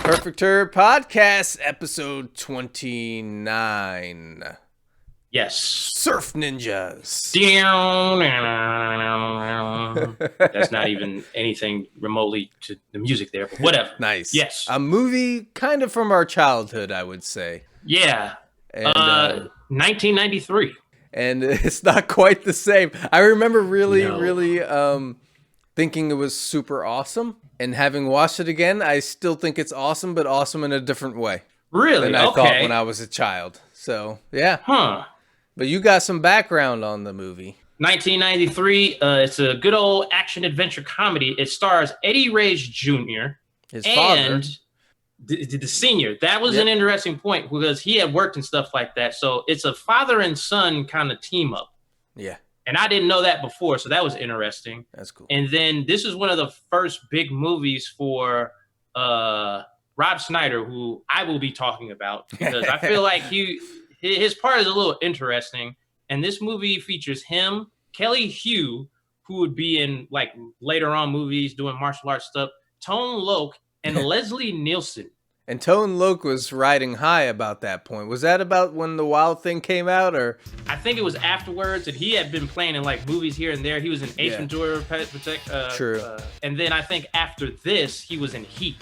Perfect Turd Podcast, episode 29. Yes. Surf Ninjas. That's not even anything remotely to the music there, but whatever. Nice. Yes. A movie kind of from our childhood, I would say. Yeah. And, 1993. And it's not quite the same. I remember really thinking it was super awesome. And having watched it again, I still think it's awesome, but awesome in a different way. Really? Than I thought when I was a child. So, yeah. Huh. But you got some background on the movie. 1993. It's a good old action-adventure comedy. It stars Ernie Reyes Jr. His father. And the senior. That was an interesting point because he had worked and stuff like that. So it's a father and son kind of team up. Yeah. And I didn't know that before, so that was interesting. That's cool. And then this is one of the first big movies for Rob Schneider, who I will be talking about because I feel like his part is a little interesting. And this movie features him, Kelly Hu, who would be in like later on movies doing martial arts stuff, Tone Loc, and Leslie Nielsen. And Tone Loc was riding high about that point. Was that about when the Wild Thing came out, or? I think it was afterwards, and he had been playing in like movies here and there. He was in Ace Ventura, True. And then I think after this, he was in Heat.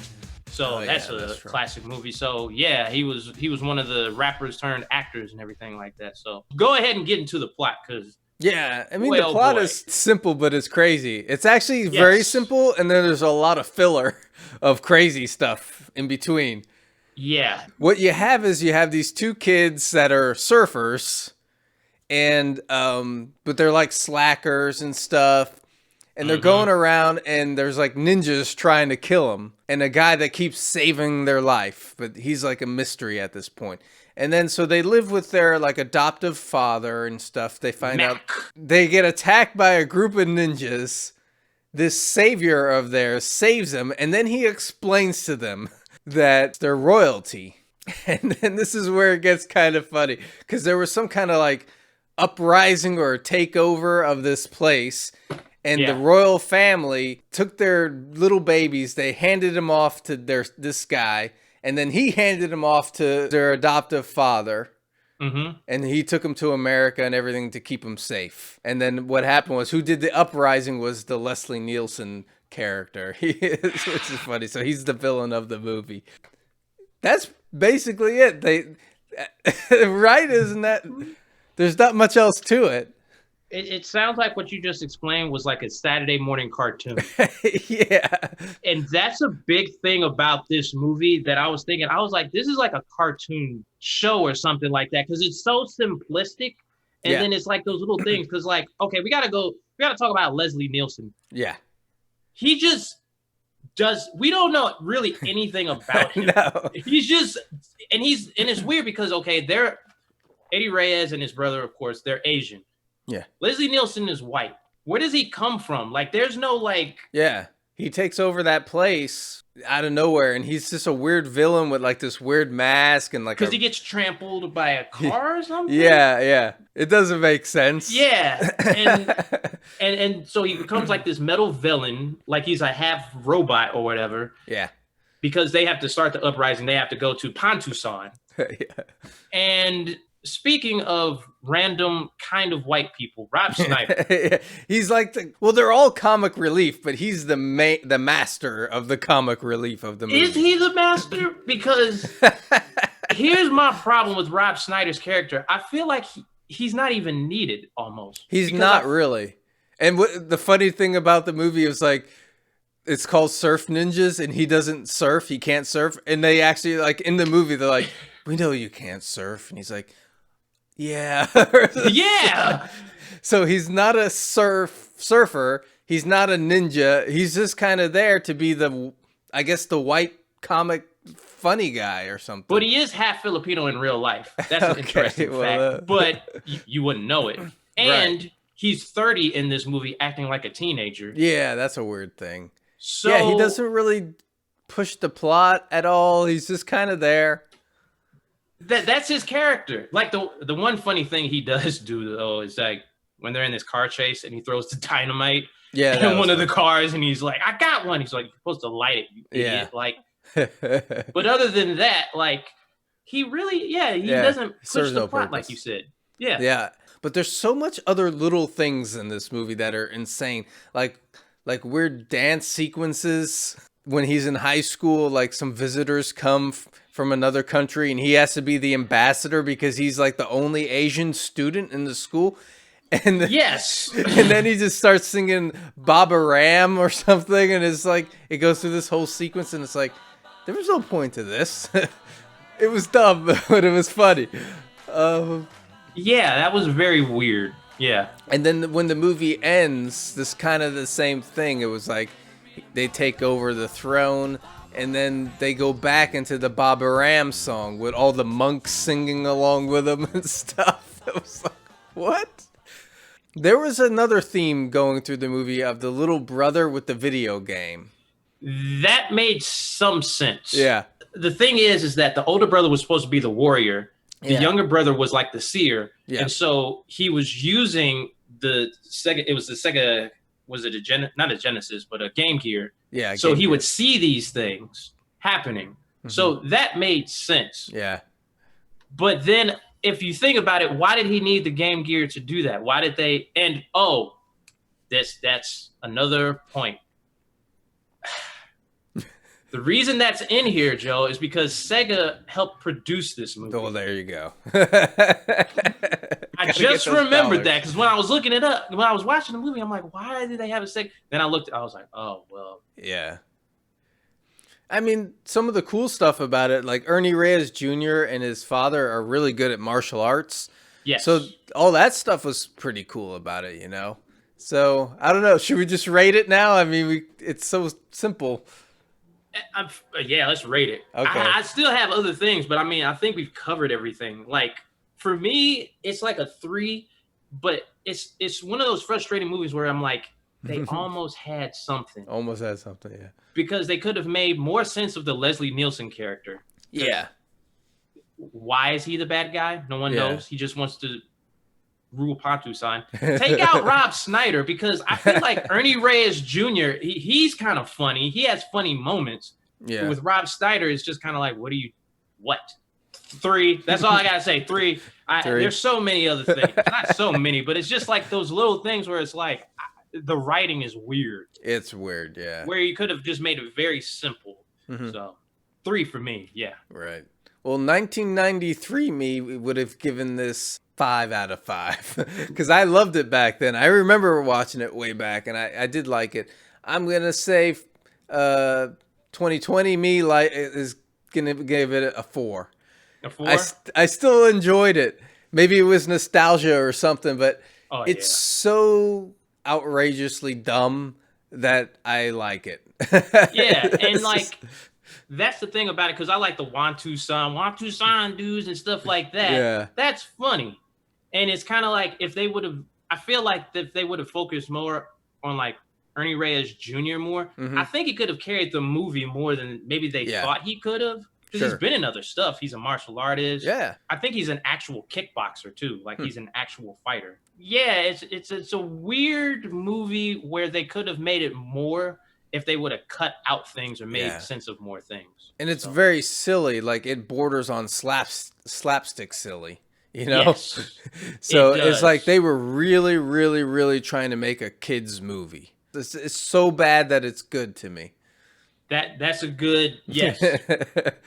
So that's a classic movie. So yeah, he was one of the rappers turned actors and everything like that. So go ahead and get into the plot, because yeah, I mean the plot is simple, but it's crazy. It's actually very simple, and then there's a lot of filler of crazy stuff in between. Yeah. What you have is these two kids that are surfers, and but they're like slackers and stuff. And they're going around, and there's like ninjas trying to kill them, and a guy that keeps saving their life, but he's like a mystery at this point. And then so they live with their like adoptive father and stuff. They find out they get attacked by a group of ninjas. This savior of theirs saves them, and then he explains to them that they're royalty. And then this is where it gets kind of funny, because there was some kind of like uprising or takeover of this place. And the royal family took their little babies, they handed them off to this guy, and then he handed them off to their adoptive father. Mm-hmm. And he took them to America and everything to keep them safe. And then what happened was, who did the uprising was the Leslie Nielsen character, which is funny. So he's the villain of the movie. That's basically it. Right? Isn't that? There's not much else to it. It sounds like what you just explained was like a Saturday morning cartoon. Yeah. And that's a big thing about this movie that I was thinking. I was like, this is like a cartoon show or something like that, because it's so simplistic. And then it's like those little things. Because like, okay, we got to talk about Leslie Nielsen. Yeah. He just does, we don't know really anything about him. No. He's just, and it's weird because, okay, they're Ernie Reyes and his brother, of course, they're Asian. Yeah. Leslie Nielsen is white. Where does he come from? Like, there's no like. Yeah. He takes over that place out of nowhere, and he's just a weird villain with like this weird mask and like. Because he gets trampled by a car or something. Yeah. It doesn't make sense. Yeah, and so he becomes like this metal villain, like he's a half robot or whatever. Yeah. Because they have to start the uprising, they have to go to Pontusan. Yeah. And speaking of random kind of white people, Rob Schneider. He's like, they're all comic relief, but he's the master of the comic relief of the movie. Is he the master? Because here's my problem with Rob Schneider's character. I feel like he's not even needed almost. He's not really. And the funny thing about the movie is like, it's called Surf Ninjas, and he doesn't surf. He can't surf. And they actually, like, in the movie, they're like, we know you can't surf. And he's like, yeah. Yeah. So he's not a surfer. He's not a ninja. He's just kind of there to be the white comic funny guy or something. But he is half Filipino in real life. That's an interesting fact. But you wouldn't know it. And he's 30 in this movie, acting like a teenager. Yeah, that's a weird thing. So yeah, he doesn't really push the plot at all. He's just kind of there. That's his character. Like the one funny thing he does do though is like when they're in this car chase and he throws the dynamite in one of the cars and he's like, I got one. He's like, you're supposed to light it, you idiot. Like But other than that, like he really, he doesn't push serves the no plot like purpose. you said. Yeah. Yeah, but there's so much other little things in this movie that are insane. Like weird dance sequences when he's in high school, like some visitors come from another country and he has to be the ambassador because he's like the only Asian student in the school. And then, Yes. and then he just starts singing Baba Ram or something, and it's like it goes through this whole sequence, and it's like there was no point to this. It was dumb, but it was funny. Yeah, that was very weird. Yeah. And then when the movie ends, this kind of the same thing. It was like they take over the throne, and then they go back into the Baba Ram song with all the monks singing along with them and stuff. It was like, what? There was another theme going through the movie of the little brother with the video game. That made some sense. Yeah. The thing is that the older brother was supposed to be the warrior. The younger brother was like the seer. Yeah. And so he was using the Sega. It was the Sega. Was it not a Genesis, but a Game Gear. Yeah. So he would see these things happening. Mm-hmm. So that made sense. Yeah. But then if you think about it, why did he need the Game Gear to do that? Why did they? And that's another point. The reason that's in here, Joe, is because Sega helped produce this movie. Oh, there you go. I just remembered that because when I was looking it up, when I was watching the movie, I'm like, why did they have a Sega? Then I was like, oh, well. Yeah. I mean, some of the cool stuff about it, like Ernie Reyes Jr. and his father are really good at martial arts. Yes. So all that stuff was pretty cool about it, you know? So, I don't know. Should we just rate it now? I mean, it's so simple. Yeah, let's rate it. Okay. I still have other things, but I mean, I think we've covered everything. Like for me, it's like a 3, but it's one of those frustrating movies where I'm like, they almost had something. Almost had something, yeah. Because they could have made more sense of the Leslie Nielsen character. Yeah. Why is he the bad guy? No one knows. He just wants to rule Pontu sign. Take out Rob Schneider because I feel like Ernie Reyes Jr. He's kind of funny. He has funny moments. Yeah. But with Rob Schneider, it's just kind of like, what? 3. That's all I gotta say. 3. There's so many other things. Not so many, but it's just like those little things where it's like the writing is weird. It's weird, yeah. Where you could have just made it very simple. Mm-hmm. So 3 for me, yeah. Right. Well, 1993 me would have given this 5 out of 5 because I loved it back then. I remember watching it way back, and I did like it. I'm gonna say 2020 me is gonna give it a 4. A 4? I still enjoyed it. Maybe it was nostalgia or something, but it's so outrageously dumb that I like it. Yeah, and like that's the thing about it because I like the Wantu San dudes and stuff like that. Yeah, that's funny. And it's kind of like if they would have, I feel like if they would have focused more on like Ernie Reyes Jr. more, I think he could have carried the movie more than maybe they thought he could have. Because he's been in other stuff. He's a martial artist. Yeah. I think he's an actual kickboxer too. Like he's an actual fighter. Yeah, it's a weird movie where they could have made it more if they would have cut out things or made sense of more things. And it's very silly. Like it borders on slapstick silly. You know? Yes, so it's like they were really, really, really trying to make a kid's movie. It's so bad that it's good to me. That's a good, yes.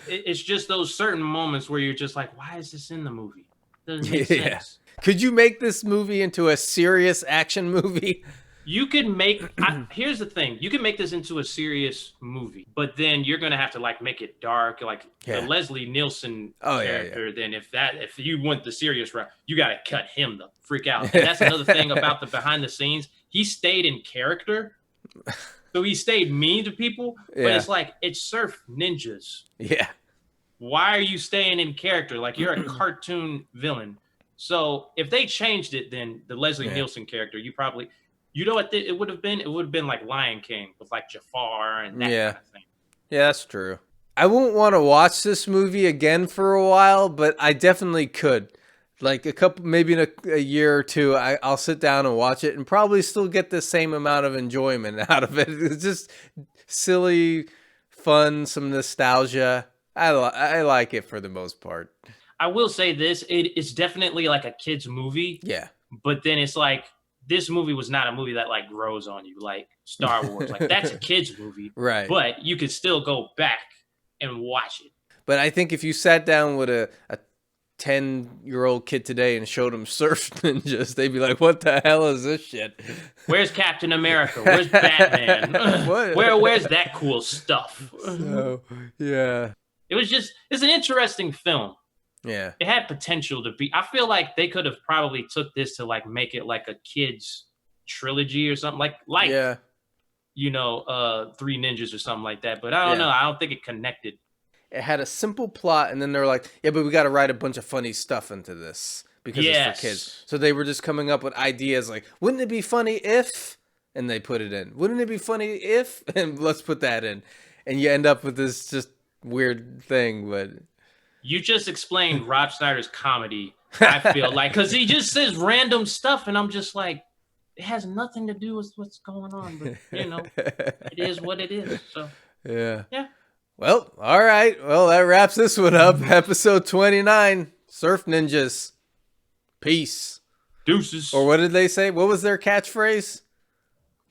It's just those certain moments where you're just like, why is this in the movie? Doesn't make sense. Could you make this movie into a serious action movie? You could make, here's the thing. You can make this into a serious movie, but then you're going to have to like make it dark. Like the Leslie Nielsen character, then if you want the serious route, you got to cut him the freak out. And that's another thing about the behind the scenes. He stayed in character. So he stayed mean to people, but it's like, it's surf ninjas. Yeah. Why are you staying in character? Like you're a cartoon villain. So if they changed it, then the Leslie Nielsen character, you know what it would have been? It would have been like Lion King with like Jafar and that kind of thing. Yeah, that's true. I won't want to watch this movie again for a while, but I definitely could. Like maybe in a year or two, I'll sit down and watch it and probably still get the same amount of enjoyment out of it. It's just silly, fun, some nostalgia. I like it for the most part. I will say this: it's definitely like a kids movie. Yeah. But then it's like this movie was not a movie that like grows on you like Star Wars. Like that's a kids movie, right? But you could still go back and watch it. But I think if you sat down with a 10-year-old kid today and showed them Surf Ninjas, they'd be like, "What the hell is this shit? Where's Captain America? Where's Batman? Where's that cool stuff?" So, yeah. It's an interesting film. Yeah. It had potential to be. I feel like they could have probably took this to like make it like a kids trilogy or something like yeah. Three Ninjas or something like that. But I don't know. I don't think it connected. It had a simple plot, and then they're like, "Yeah, but we got to write a bunch of funny stuff into this because it's for kids." So they were just coming up with ideas like, "Wouldn't it be funny if?" And they put it in. "Wouldn't it be funny if?" And let's put that in. And you end up with this just weird thing, but. You just explained Rob Schneider's comedy, I feel like, because he just says random stuff, and I'm just like, it has nothing to do with what's going on, but, it is what it is, so. Yeah. Yeah. Well, all right. Well, that wraps this one up. Episode 29, Surf Ninjas. Peace. Deuces. Or what did they say? What was their catchphrase?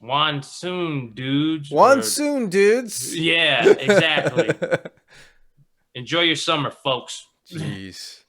Monsoon dudes. Monsoon dudes. Yeah, exactly. Enjoy your summer, folks. Jeez.